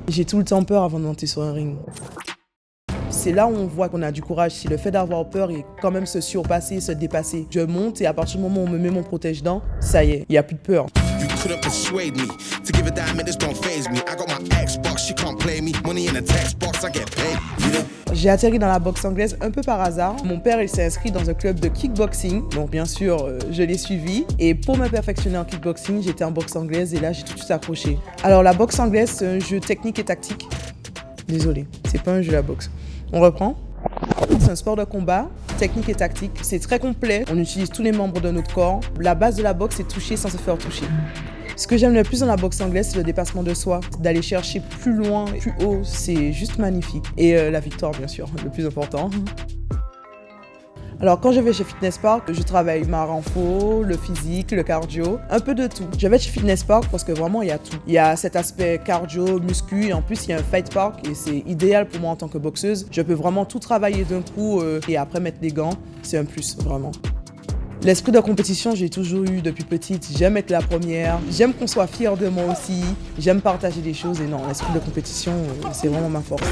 J'ai tout le temps peur avant de monter sur un ring. C'est là où on voit qu'on a du courage, c'est le fait d'avoir peur et quand même se surpasser, se dépasser. Je monte et à partir du moment où on me met mon protège-dents, ça y est, il n'y a plus de peur. J'ai atterri dans la boxe anglaise un peu par hasard. Mon père, il s'est inscrit dans un club de kickboxing. Donc bien sûr, je l'ai suivi. Et pour me perfectionner en kickboxing, j'étais en boxe anglaise et là, j'ai tout de suite accroché. Alors la boxe anglaise, c'est un jeu technique et tactique. Désolé, c'est pas un jeu la boxe. On reprend. C'est un sport de combat, technique et tactique. C'est très complet. On utilise tous les membres de notre corps. La base de la boxe, c'est toucher sans se faire toucher. Ce que j'aime le plus dans la boxe anglaise, c'est le dépassement de soi, d'aller chercher plus loin, plus haut. C'est juste magnifique. Et la victoire, bien sûr, le plus important. Alors quand je vais chez Fitness Park, je travaille ma renfo, le physique, le cardio, un peu de tout. Je vais chez Fitness Park parce que vraiment il y a tout. Il y a cet aspect cardio, muscu et en plus il y a un fight park et c'est idéal pour moi en tant que boxeuse. Je peux vraiment tout travailler d'un coup et après mettre des gants, c'est un plus vraiment. L'esprit de compétition, j'ai toujours eu depuis petite. J'aime être la première, j'aime qu'on soit fier de moi aussi, j'aime partager des choses et non, l'esprit de compétition, c'est vraiment ma force.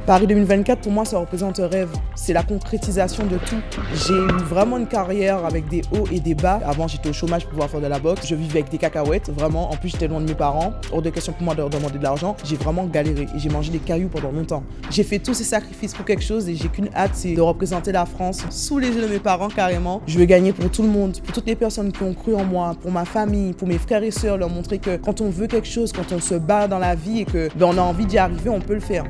Paris 2024, pour moi, ça représente un rêve. C'est la concrétisation de tout. J'ai eu vraiment une carrière avec des hauts et des bas. Avant, j'étais au chômage pour pouvoir faire de la boxe. Je vivais avec des cacahuètes, vraiment. En plus, j'étais loin de mes parents. Hors de question pour moi de leur demander de l'argent. J'ai vraiment galéré et j'ai mangé des cailloux pendant longtemps. J'ai fait tous ces sacrifices pour quelque chose et j'ai qu'une hâte, c'est de représenter la France sous les yeux de mes parents carrément. Je veux gagner pour tout le monde, pour toutes les personnes qui ont cru en moi, pour ma famille, pour mes frères et sœurs, leur montrer que quand on veut quelque chose, quand on se bat dans la vie et que on a envie d'y arriver, on peut le faire.